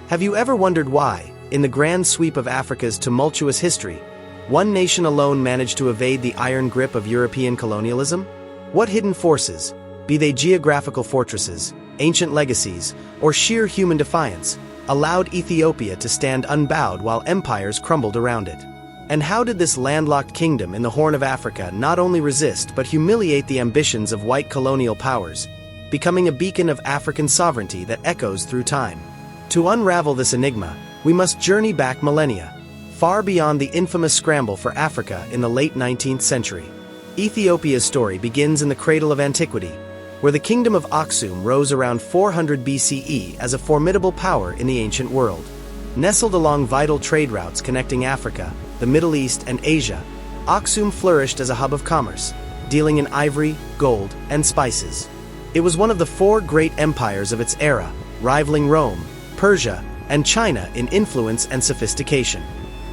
Have you ever wondered why, in the grand sweep of Africa's tumultuous history, one nation alone managed to evade the iron grip of European colonialism? What hidden forces, be they geographical fortresses, ancient legacies, or sheer human defiance, allowed Ethiopia to stand unbowed while empires crumbled around it? And how did this landlocked kingdom in the Horn of Africa not only resist but humiliate the ambitions of white colonial powers, becoming a beacon of African sovereignty that echoes through time? To unravel this enigma, we must journey back millennia, far beyond the infamous scramble for Africa in the late 19th century. Ethiopia's story begins in the cradle of antiquity, where the kingdom of Aksum rose around 400 BCE as a formidable power in the ancient world. Nestled along vital trade routes connecting Africa, the Middle East, and Asia, Aksum flourished as a hub of commerce, dealing in ivory, gold, and spices. It was one of the four great empires of its era, rivaling Rome, Persia, and China in influence and sophistication.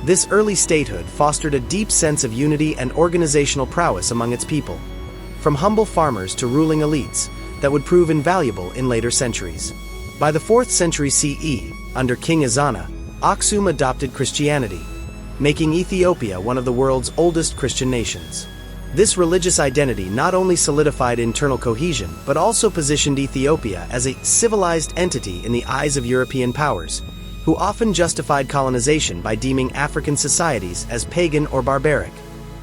This early statehood fostered a deep sense of unity and organizational prowess among its people, from humble farmers to ruling elites, that would prove invaluable in later centuries. By the 4th century CE, under King Ezana, Aksum adopted Christianity, making Ethiopia one of the world's oldest Christian nations. This religious identity not only solidified internal cohesion but also positioned Ethiopia as a civilized entity in the eyes of European powers, who often justified colonization by deeming African societies as pagan or barbaric.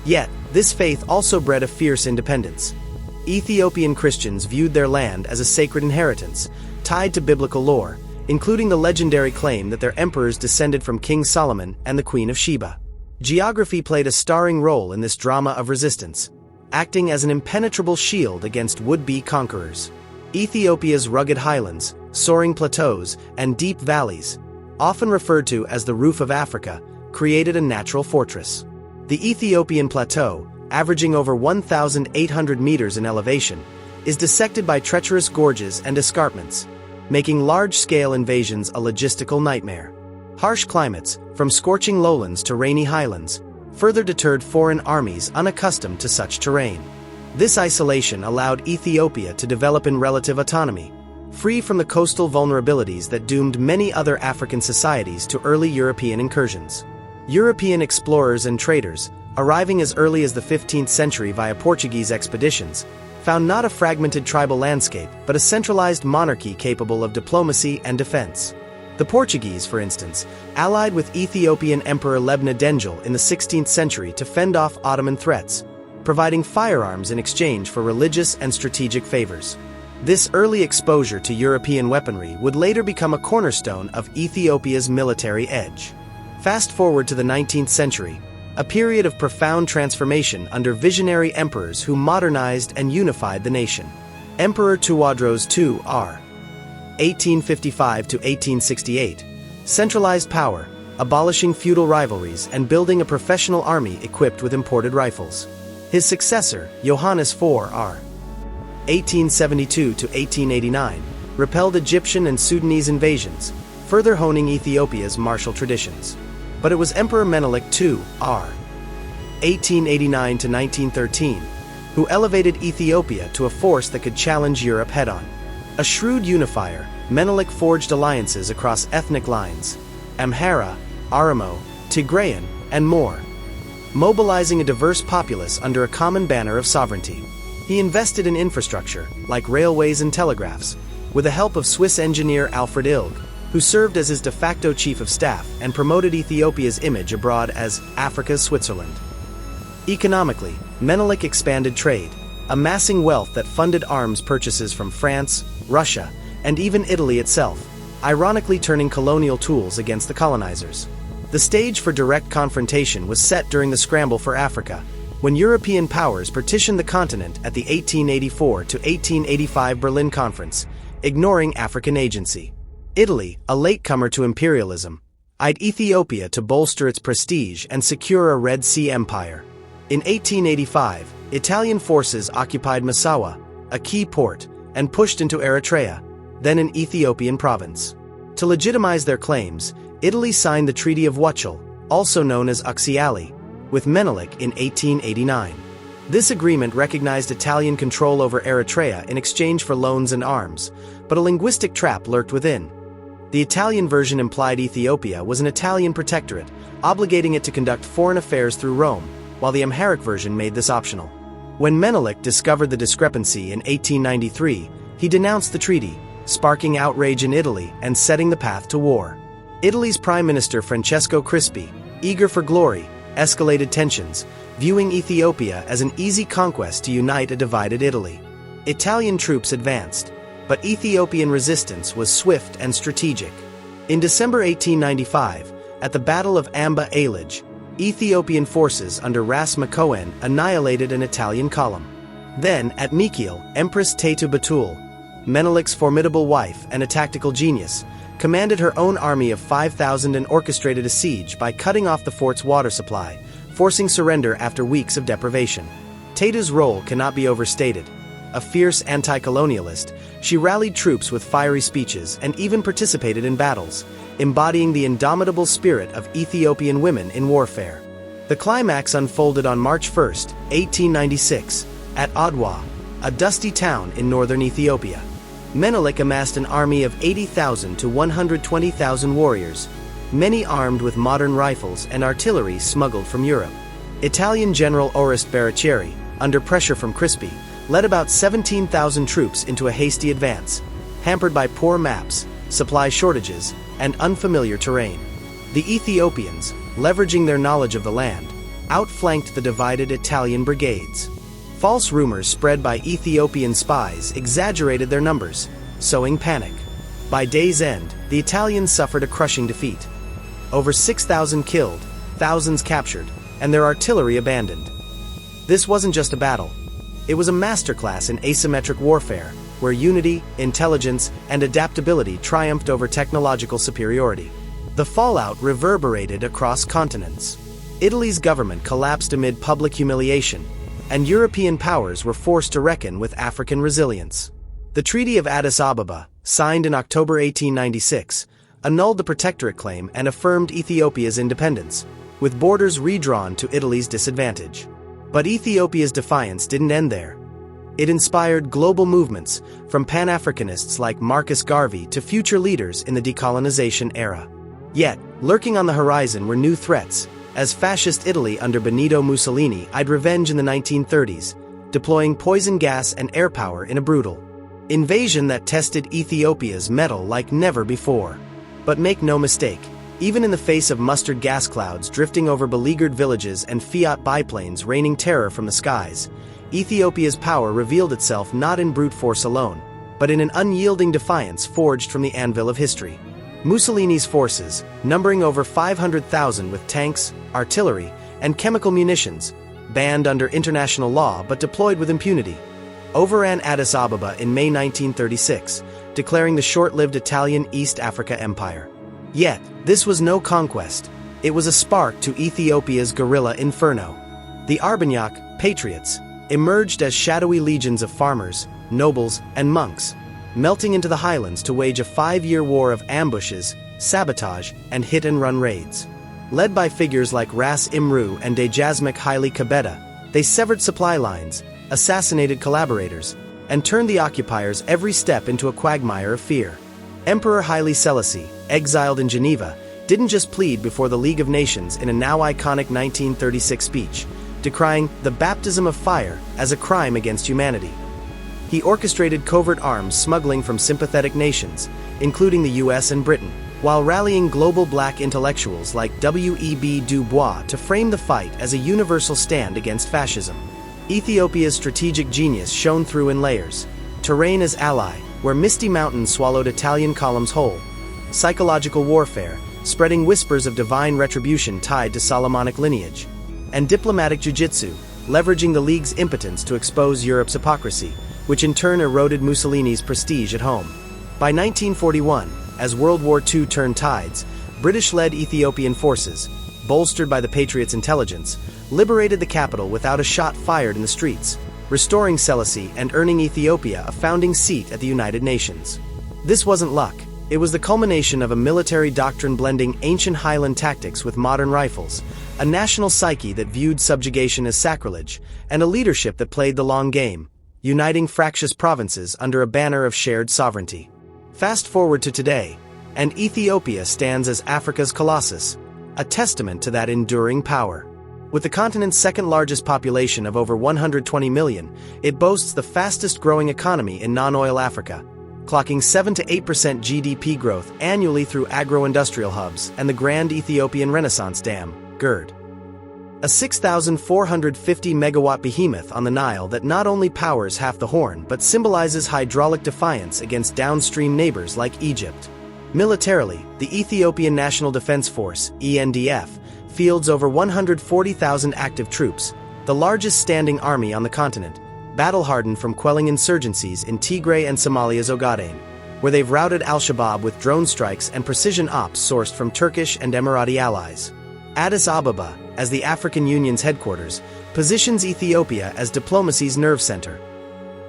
Yet, this faith also bred a fierce independence. Ethiopian Christians viewed their land as a sacred inheritance, tied to biblical lore, including the legendary claim that their emperors descended from King Solomon and the Queen of Sheba. Geography played a starring role in this drama of resistance, acting as an impenetrable shield against would-be conquerors. Ethiopia's rugged highlands, soaring plateaus, and deep valleys, often referred to as the roof of Africa, created a natural fortress. The Ethiopian plateau, averaging over 1,800 meters in elevation, is dissected by treacherous gorges and escarpments, making large-scale invasions a logistical nightmare. Harsh climates, from scorching lowlands to rainy highlands, further deterred foreign armies unaccustomed to such terrain. This isolation allowed Ethiopia to develop in relative autonomy, free from the coastal vulnerabilities that doomed many other African societies to early European incursions. European explorers and traders, arriving as early as the 15th century via Portuguese expeditions, found not a fragmented tribal landscape but a centralized monarchy capable of diplomacy and defense. The Portuguese, for instance, allied with Ethiopian Emperor Lebna Dengel in the 16th century to fend off Ottoman threats, providing firearms in exchange for religious and strategic favors. This early exposure to European weaponry would later become a cornerstone of Ethiopia's military edge. Fast forward to the 19th century, a period of profound transformation under visionary emperors who modernized and unified the nation. Emperor Tewodros II R. 1855 to 1868, centralized power, abolishing feudal rivalries and building a professional army equipped with imported rifles. His successor, Johannes IV R. 1872 to 1889, repelled Egyptian and Sudanese invasions, further honing Ethiopia's martial traditions. But it was Emperor Menelik II R. 1889 to 1913, who elevated Ethiopia to a force that could challenge Europe head-on. A shrewd unifier, Menelik forged alliances across ethnic lines, Amhara, Oromo, Tigrayan, and more, mobilizing a diverse populace under a common banner of sovereignty. He invested in infrastructure, like railways and telegraphs, with the help of Swiss engineer Alfred Ilg, who served as his de facto chief of staff and promoted Ethiopia's image abroad as Africa's Switzerland. Economically, Menelik expanded trade, amassing wealth that funded arms purchases from France, Russia, and even Italy itself, ironically turning colonial tools against the colonizers. The stage for direct confrontation was set during the scramble for Africa, when European powers partitioned the continent at the 1884 to 1885 Berlin Conference, ignoring African agency. Italy, a latecomer to imperialism, eyed Ethiopia to bolster its prestige and secure a Red Sea empire. In 1885, Italian forces occupied Massawa, a key port, and pushed into Eritrea, then an Ethiopian province. To legitimize their claims, Italy signed the Treaty of Wuchel, also known as Uxiali, with Menelik in 1889. This agreement recognized Italian control over Eritrea in exchange for loans and arms, but a linguistic trap lurked within. The Italian version implied Ethiopia was an Italian protectorate, obligating it to conduct foreign affairs through Rome, while the Amharic version made this optional. When Menelik discovered the discrepancy in 1893, he denounced the treaty, sparking outrage in Italy and setting the path to war. Italy's Prime Minister Francesco Crispi, eager for glory, escalated tensions, viewing Ethiopia as an easy conquest to unite a divided Italy. Italian troops advanced, but Ethiopian resistance was swift and strategic. In December 1895, at the Battle of Adwa, Ethiopian forces under Ras Makonnen annihilated an Italian column. Then, at Mekelle, Empress Teitu Batul, Menelik's formidable wife and a tactical genius, commanded her own army of 5,000 and orchestrated a siege by cutting off the fort's water supply, forcing surrender after weeks of deprivation. Teitu's role cannot be overstated. A fierce anti-colonialist, she rallied troops with fiery speeches and even participated in battles, embodying the indomitable spirit of Ethiopian women in warfare. The climax unfolded on March 1, 1896, at Adwa, a dusty town in northern Ethiopia. Menelik amassed an army of 80,000 to 120,000 warriors, many armed with modern rifles and artillery smuggled from Europe. Italian General Oreste Barrichelli, under pressure from Crispi, led about 17,000 troops into a hasty advance, hampered by poor maps, supply shortages, and unfamiliar terrain. The Ethiopians, leveraging their knowledge of the land, outflanked the divided Italian brigades. False rumors spread by Ethiopian spies exaggerated their numbers, sowing panic. By day's end, the Italians suffered a crushing defeat. Over 6,000 killed, thousands captured, and their artillery abandoned. This wasn't just a battle. It was a masterclass in asymmetric warfare, where unity, intelligence, and adaptability triumphed over technological superiority. The fallout reverberated across continents. Italy's government collapsed amid public humiliation, and European powers were forced to reckon with African resilience. The Treaty of Addis Ababa, signed in October 1896, annulled the protectorate claim and affirmed Ethiopia's independence, with borders redrawn to Italy's disadvantage. But Ethiopia's defiance didn't end there. It inspired global movements, from Pan-Africanists like Marcus Garvey to future leaders in the decolonization era. Yet, lurking on the horizon were new threats, as fascist Italy under Benito Mussolini eyed revenge in the 1930s, deploying poison gas and air power in a brutal invasion that tested Ethiopia's mettle like never before. But make no mistake, even in the face of mustard gas clouds drifting over beleaguered villages and Fiat biplanes raining terror from the skies, Ethiopia's power revealed itself not in brute force alone, but in an unyielding defiance forged from the anvil of history. Mussolini's forces, numbering over 500,000 with tanks, artillery, and chemical munitions, banned under international law but deployed with impunity, overran Addis Ababa in May 1936, declaring the short-lived Italian East Africa Empire. Yet, this was no conquest. It was a spark to Ethiopia's guerrilla inferno. The Arbanyak, patriots, emerged as shadowy legions of farmers, nobles, and monks, melting into the highlands to wage a 5-year war of ambushes, sabotage, and hit-and-run raids. Led by figures like Ras Imru and Dejazmach Haile Kabeda, they severed supply lines, assassinated collaborators, and turned the occupiers every step into a quagmire of fear. Emperor Haile Selassie, exiled in Geneva, didn't just plead before the League of Nations in a now iconic 1936 speech, decrying the baptism of fire as a crime against humanity. He orchestrated covert arms smuggling from sympathetic nations, including the US and Britain, while rallying global black intellectuals like W.E.B. Du Bois to frame the fight as a universal stand against fascism. Ethiopia's strategic genius shone through in layers. Terrain as ally, where misty mountains swallowed Italian columns whole. Psychological warfare, spreading whispers of divine retribution tied to Solomonic lineage. And diplomatic jiu-jitsu, leveraging the League's impotence to expose Europe's hypocrisy, which in turn eroded Mussolini's prestige at home. By 1941, as World War II turned tides, British-led Ethiopian forces, bolstered by the Patriots' intelligence, liberated the capital without a shot fired in the streets, restoring Selassie and earning Ethiopia a founding seat at the United Nations. This wasn't luck. It was the culmination of a military doctrine blending ancient Highland tactics with modern rifles, a national psyche that viewed subjugation as sacrilege, and a leadership that played the long game, uniting fractious provinces under a banner of shared sovereignty. Fast forward to today, and Ethiopia stands as Africa's colossus, a testament to that enduring power. With the continent's second-largest population of over 120 million, it boasts the fastest-growing economy in non-oil Africa, clocking 7 to 8% GDP growth annually through agro-industrial hubs and the Grand Ethiopian Renaissance Dam, GERD. A 6,450-megawatt behemoth on the Nile that not only powers half the Horn but symbolizes hydraulic defiance against downstream neighbors like Egypt. Militarily, the Ethiopian National Defense Force, ENDF, fields over 140,000 active troops, the largest standing army on the continent, battle-hardened from quelling insurgencies in Tigray and Somalia's Ogaden, where they've routed al-Shabaab with drone strikes and precision ops sourced from Turkish and Emirati allies. Addis Ababa, as the African Union's headquarters, positions Ethiopia as diplomacy's nerve center,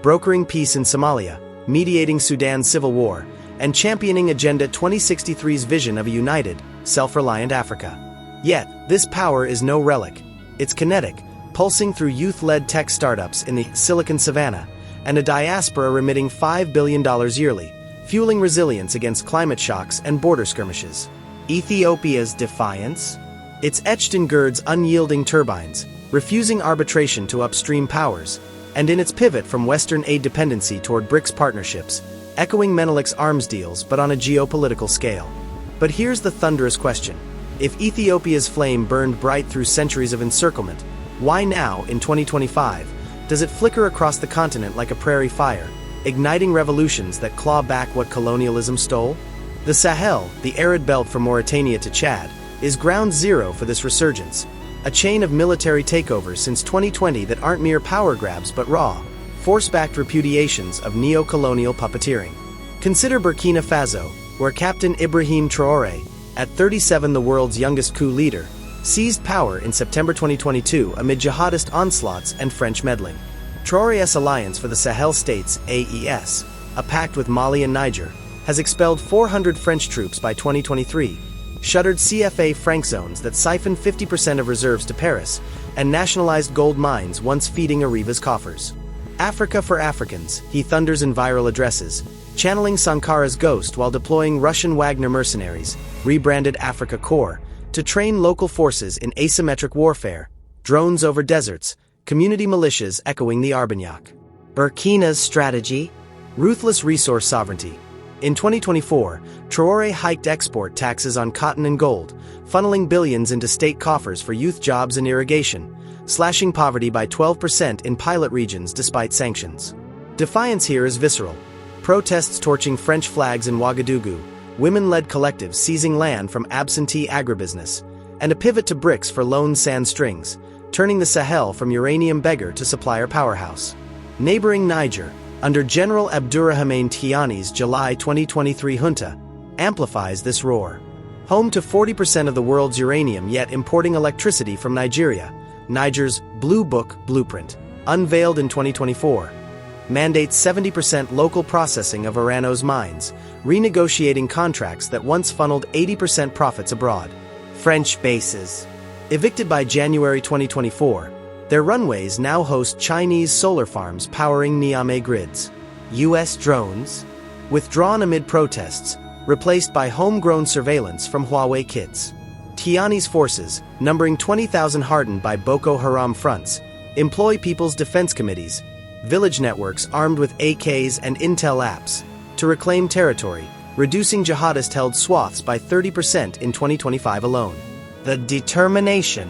brokering peace in Somalia, mediating Sudan's civil war, and championing Agenda 2063's vision of a united, self-reliant Africa. Yet, this power is no relic. It's kinetic, pulsing through youth-led tech startups in the Silicon Savannah, and a diaspora remitting $5 billion yearly, fueling resilience against climate shocks and border skirmishes. Ethiopia's defiance? It's etched in GERD's unyielding turbines, refusing arbitration to upstream powers, and in its pivot from Western aid dependency toward BRICS partnerships, echoing Menelik's arms deals but on a geopolitical scale. But here's the thunderous question. If Ethiopia's flame burned bright through centuries of encirclement, why now, in 2025, does it flicker across the continent like a prairie fire, igniting revolutions that claw back what colonialism stole? The Sahel, the arid belt from Mauritania to Chad, is ground zero for this resurgence, a chain of military takeovers since 2020 that aren't mere power grabs but raw, force-backed repudiations of neo-colonial puppeteering. Consider Burkina Faso, where Captain Ibrahim Traoré, at 37 the world's youngest coup leader, seized power in September 2022 amid jihadist onslaughts and French meddling. Traoré's Alliance for the Sahel States, AES, a pact with Mali and Niger, has expelled 400 French troops by 2023, shuttered CFA franc zones that siphoned 50% of reserves to Paris, and nationalized gold mines once feeding Arriva's coffers. Africa for Africans, he thunders in viral addresses, channeling Sankara's ghost while deploying Russian Wagner mercenaries, rebranded Africa Corps, to train local forces in asymmetric warfare, drones over deserts, community militias echoing the Arbanyak. Burkina's strategy? Ruthless resource sovereignty. In 2024, Traoré hiked export taxes on cotton and gold, funneling billions into state coffers for youth jobs and irrigation, slashing poverty by 12% in pilot regions despite sanctions. Defiance here is visceral. Protests torching French flags in Ouagadougou, women-led collectives seizing land from absentee agribusiness, and a pivot to bricks for lone sand strings, turning the Sahel from uranium beggar to supplier powerhouse. Neighboring Niger, under General Abdourahmane Tiani's July 2023 junta, amplifies this roar. Home to 40% of the world's uranium yet importing electricity from Nigeria, Niger's Blue Book blueprint, unveiled in 2024, mandates 70% local processing of Orano's mines, renegotiating contracts that once funneled 80% profits abroad. French bases. Evicted by January 2024, their runways now host Chinese solar farms powering Niamey grids. U.S. drones, withdrawn amid protests, replaced by homegrown surveillance from Huawei kits. Tiani's forces, numbering 20,000 hardened by Boko Haram fronts, employ People's Defense Committees, village networks armed with AKs and intel apps, to reclaim territory, reducing jihadist-held swaths by 30% in 2025 alone. The determination.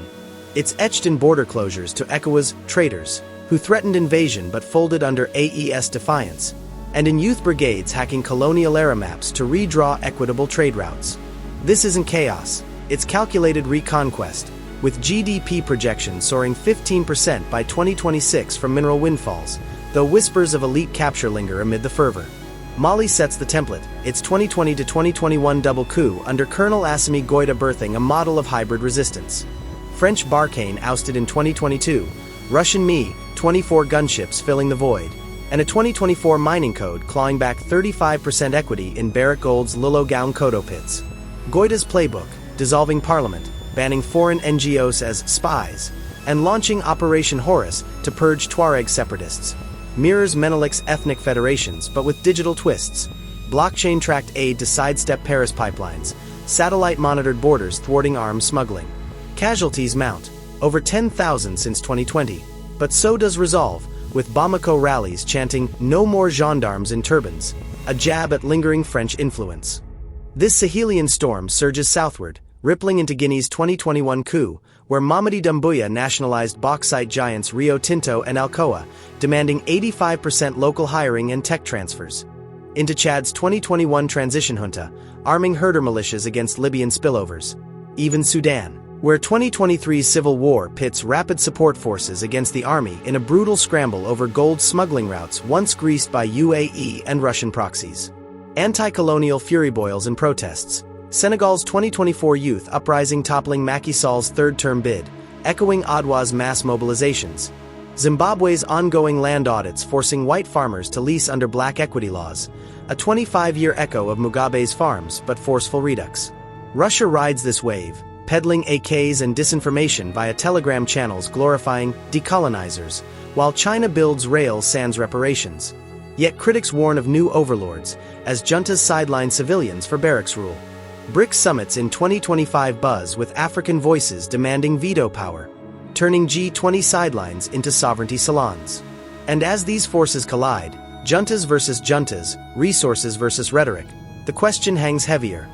It's etched in border closures to ECOWAS traitors, who threatened invasion but folded under AES defiance, and in youth brigades hacking colonial-era maps to redraw equitable trade routes. This isn't chaos, it's calculated reconquest, with GDP projections soaring 15% by 2026 from mineral windfalls, though whispers of elite capture linger amid the fervor. Mali sets the template, its 2020 to 2021 double coup under Colonel Assimi Goïta birthing a model of hybrid resistance. French Barkhane ousted in 2022, Russian Mi-24 gunships filling the void, and a 2024 mining code clawing back 35% equity in Barrick Gold's Lulugaon Kodo pits. Goïta's playbook, dissolving parliament, banning foreign NGOs as spies, and launching Operation Horus to purge Tuareg separatists, mirrors Menelik's ethnic federations but with digital twists, blockchain-tracked aid to sidestep Paris pipelines, satellite-monitored borders thwarting arms smuggling. Casualties mount, over 10,000 since 2020, but so does resolve, with Bamako rallies chanting "No more gendarmes in turbans," a jab at lingering French influence. This Sahelian storm surges southward, rippling into Guinea's 2021 coup, where Mamadi Doumbouya nationalized bauxite giants Rio Tinto and Alcoa, demanding 85% local hiring and tech transfers. Into Chad's 2021 transition junta, arming herder militias against Libyan spillovers. Even Sudan, where 2023's civil war pits rapid support forces against the army in a brutal scramble over gold smuggling routes once greased by UAE and Russian proxies. Anti-colonial fury boils and protests. Senegal's 2024 youth uprising toppling Macky Sall's third-term bid, echoing Adwa's mass mobilizations. Zimbabwe's ongoing land audits forcing white farmers to lease under black equity laws, a 25-year echo of Mugabe's farms but forceful redux. Russia rides this wave, peddling AKs and disinformation via telegram channels glorifying decolonizers, while China builds rail sans reparations. Yet critics warn of new overlords, as juntas sideline civilians for barracks rule. BRICS summits in 2025 buzz with African voices demanding veto power, turning G20 sidelines into sovereignty salons. And as these forces collide, juntas versus juntas, resources versus rhetoric, the question hangs heavier.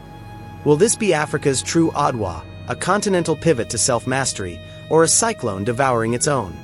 Will this be Africa's true Adwa, a continental pivot to self-mastery, or a cyclone devouring its own?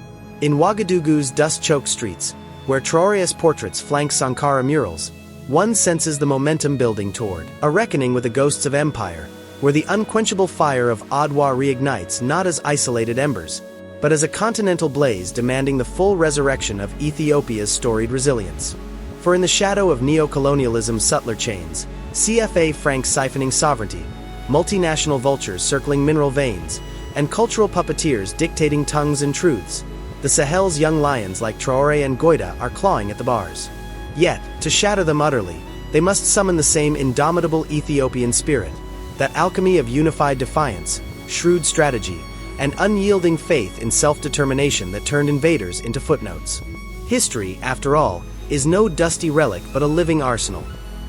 In Ouagadougou's dust-choked streets, where Traoré's portraits flank Sankara murals, one senses the momentum building toward a reckoning with the ghosts of empire, where the unquenchable fire of Adwa reignites not as isolated embers, but as a continental blaze demanding the full resurrection of Ethiopia's storied resilience. For in the shadow of neo-colonialism's subtler chains, CFA francs siphoning sovereignty, multinational vultures circling mineral veins, and cultural puppeteers dictating tongues and truths, the Sahel's young lions like Traoré and Goïta are clawing at the bars. Yet, to shatter them utterly, they must summon the same indomitable Ethiopian spirit, that alchemy of unified defiance, shrewd strategy, and unyielding faith in self-determination that turned invaders into footnotes. History, after all, is no dusty relic but a living arsenal.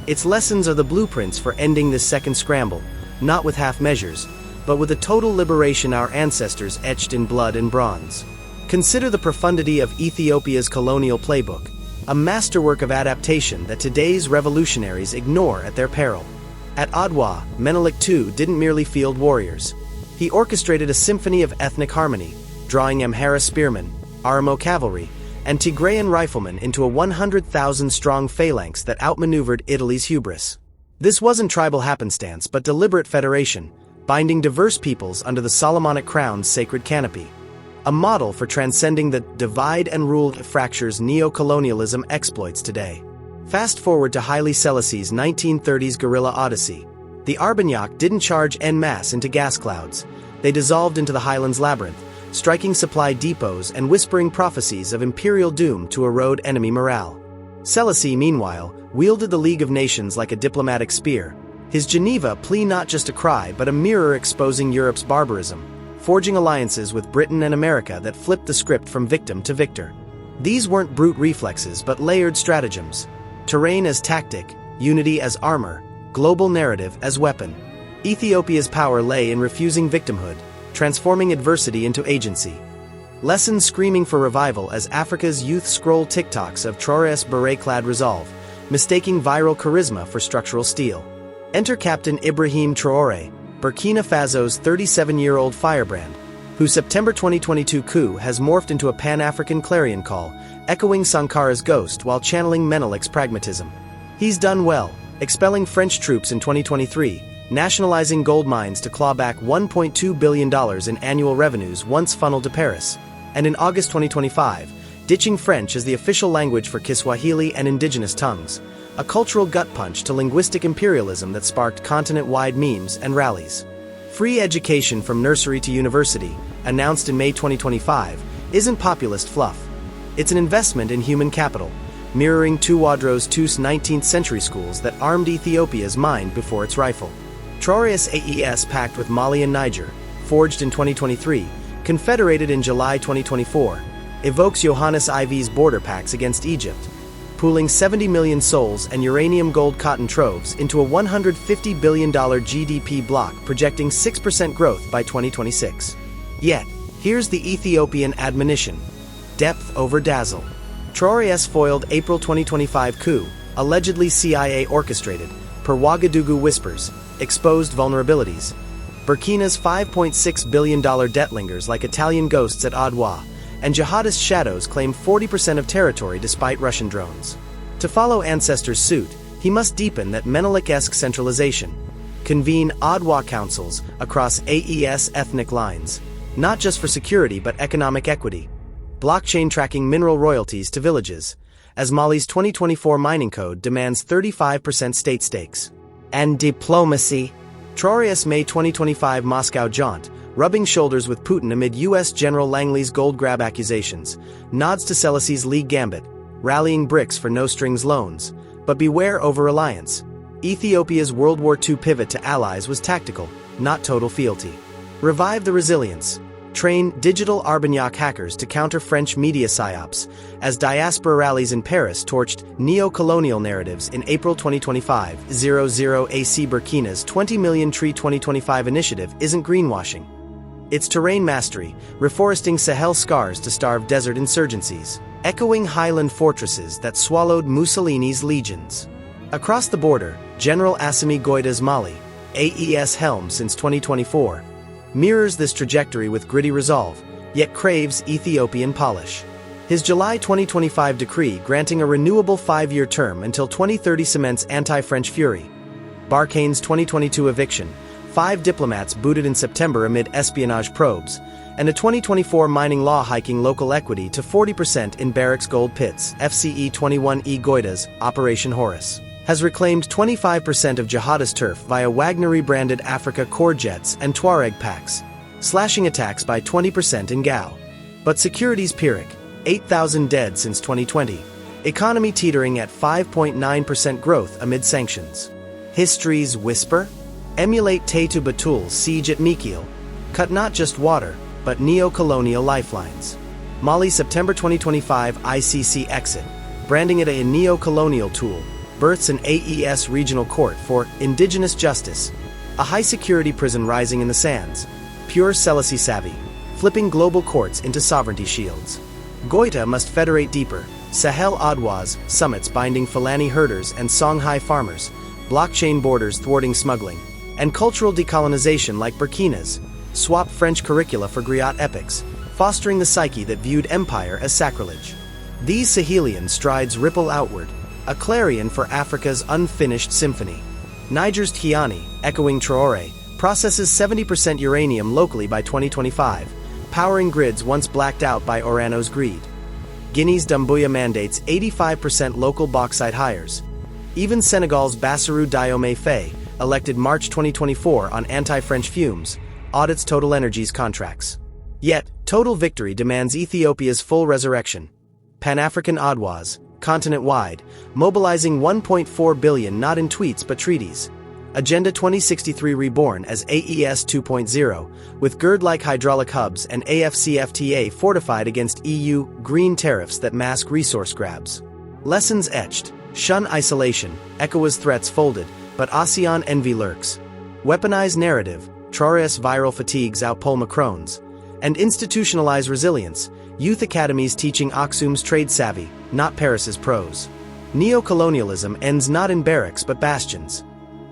Its lessons are the blueprints for ending this second scramble, not with half measures, but with the total liberation our ancestors etched in blood and bronze. Consider the profundity of Ethiopia's colonial playbook, a masterwork of adaptation that today's revolutionaries ignore at their peril. At Adwa, Menelik II didn't merely field warriors. He orchestrated a symphony of ethnic harmony, drawing Amhara spearmen, Oromo cavalry, and Tigrayan riflemen into a 100,000-strong phalanx that outmaneuvered Italy's hubris. This wasn't tribal happenstance but deliberate federation, binding diverse peoples under the Solomonic crown's sacred canopy. A model for transcending the divide-and-rule that fractures neo-colonialism exploits today. Fast forward to Haile Selassie's 1930s guerrilla odyssey. The Arbanyak didn't charge en masse into gas clouds. They dissolved into the highlands labyrinth, striking supply depots and whispering prophecies of imperial doom to erode enemy morale. Selassie, meanwhile, wielded the League of Nations like a diplomatic spear, his Geneva plea not just a cry but a mirror exposing Europe's barbarism, forging alliances with Britain and America that flipped the script from victim to victor. These weren't brute reflexes but layered stratagems. Terrain as tactic, unity as armor, global narrative as weapon. Ethiopia's power lay in refusing victimhood, transforming adversity into agency. Lessons screaming for revival as Africa's youth scroll TikToks of Traoré's beret-clad resolve, mistaking viral charisma for structural steel. Enter Captain Ibrahim Traoré, Burkina Faso's 37-year-old firebrand, whose September 2022 coup has morphed into a Pan-African clarion call, echoing Sankara's ghost while channeling Menelik's pragmatism. He's done well, expelling French troops in 2023, nationalizing gold mines to claw back $1.2 billion in annual revenues once funneled to Paris, and in August 2025, ditching French as the official language for Kiswahili and indigenous tongues, a cultural gut punch to linguistic imperialism that sparked continent-wide memes and rallies. Free education from nursery to university, announced in May 2025, isn't populist fluff. It's an investment in human capital, mirroring Tuwadros Tus 19th century schools that armed Ethiopia's mind before its rifle. Traoré's AES pact with Mali and Niger, forged in 2023, confederated in July 2024, evokes Johannes IV's border pacts against Egypt. pooling 70 million souls and uranium gold cotton troves into a $150 billion GDP bloc projecting 6% growth by 2026. Yet, here's the Ethiopian admonition: depth over dazzle. Traoré's foiled April 2025 coup, allegedly CIA orchestrated, per Ouagadougou whispers, exposed vulnerabilities. Burkina's $5.6 billion debt lingers like Italian ghosts at Adwa, and jihadist shadows claim 40% of territory despite Russian drones. To follow ancestors' suit, he must deepen that Menelik-esque centralization, convene Adwa councils across AES ethnic lines, not just for security but economic equity, blockchain tracking mineral royalties to villages, as Mali's 2024 mining code demands 35% state stakes. And diplomacy. Traoré's May 2025 Moscow jaunt, rubbing shoulders with Putin amid U.S. General Langley's gold grab accusations, nods to Selassie's League gambit, rallying BRICS for no-strings loans. But beware over-reliance. Ethiopia's World War II pivot to allies was tactical, not total fealty. Revive the resilience. Train digital Armagnac hackers to counter French media psyops, as diaspora rallies in Paris torched neo-colonial narratives in April 2025. 00 AC Burkina's 20 Million Tree 2025 initiative isn't greenwashing. It's terrain mastery, reforesting Sahel scars to starve desert insurgencies, echoing highland fortresses that swallowed Mussolini's legions. Across the border, General Assimi Goïta's Mali, AES helm since 2024, mirrors this trajectory with gritty resolve, yet craves Ethiopian polish. His July 2025 decree granting a renewable 5-year term until 2030 cements anti-French fury. Barkhane's 2022 eviction, 5 diplomats booted in September amid espionage probes, and a 2024 mining law hiking local equity to 40% in Barrick's gold pits. FCE 21E Goïta's Operation Horus has reclaimed 25% of jihadist turf via Wagner-rebranded Africa Corps jets and Tuareg packs, slashing attacks by 20% in Gao. But security's Pyrrhic, 8,000 dead since 2020, economy teetering at 5.9% growth amid sanctions. History's whisper? Emulate Teitu Batul's siege at Mekelle, cut not just water, but neo-colonial lifelines. Mali September 2025 ICC exit, branding it a neo-colonial tool, births an AES regional court for indigenous justice, a high-security prison rising in the sands, pure Selassie savvy, flipping global courts into sovereignty shields. Goïta must federate deeper, Sahel Adwa's summits binding Fulani herders and Songhai farmers, blockchain borders thwarting smuggling, and cultural decolonization like Burkina's, swap French curricula for griot epics, fostering the psyche that viewed empire as sacrilege. These Sahelian strides ripple outward, a clarion for Africa's unfinished symphony. Niger's Kiani, echoing Traoré, processes 70% uranium locally by 2025, powering grids once blacked out by Orano's greed. Guinea's Doumbouya mandates 85% local bauxite hires. Even Senegal's Bassirou Diomaye Faye, elected March 2024 on anti-French fumes, audits Total Energy's contracts. Yet, Total Victory demands Ethiopia's full resurrection. Pan-African Adwas, continent-wide, mobilizing $1.4 billion not in tweets but treaties. Agenda 2063 reborn as AES 2.0, with GERD-like hydraulic hubs and AFCFTA fortified against EU green tariffs that mask resource grabs. Lessons etched: shun isolation, ECOWAS threats folded, but ASEAN envy lurks. Weaponize narrative, Traoré's viral fatigues outpoll Macron's. And institutionalize resilience, youth academies teaching Aksum's trade savvy, not Paris's prose. Neo-colonialism ends not in barracks but bastions.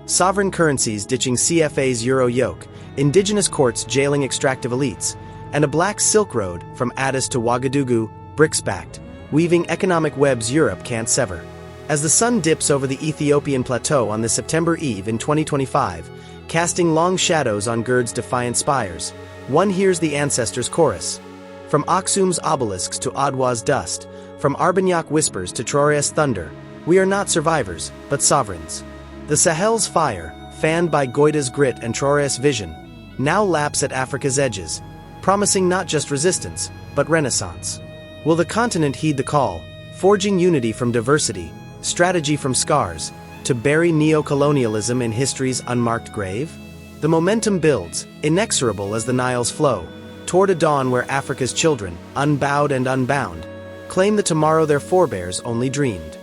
Sovereign currencies ditching CFA's euro yoke, indigenous courts jailing extractive elites, and a black silk road from Addis to Ouagadougou, BRICS-backed, weaving economic webs Europe can't sever. As the sun dips over the Ethiopian plateau on this September eve in 2025, casting long shadows on GERD's defiant spires, one hears the ancestors' chorus. From Aksum's obelisks to Adwa's dust, from Armagnac whispers to Traoré's thunder, we are not survivors, but sovereigns. The Sahel's fire, fanned by Goïta's grit and Traoré's vision, now laps at Africa's edges, promising not just resistance, but renaissance. Will the continent heed the call, forging unity from diversity, strategy from scars, to bury neo-colonialism in history's unmarked grave? The momentum builds, inexorable as the Nile's flow, toward a dawn where Africa's children, unbowed and unbound, claim the tomorrow their forebears only dreamed.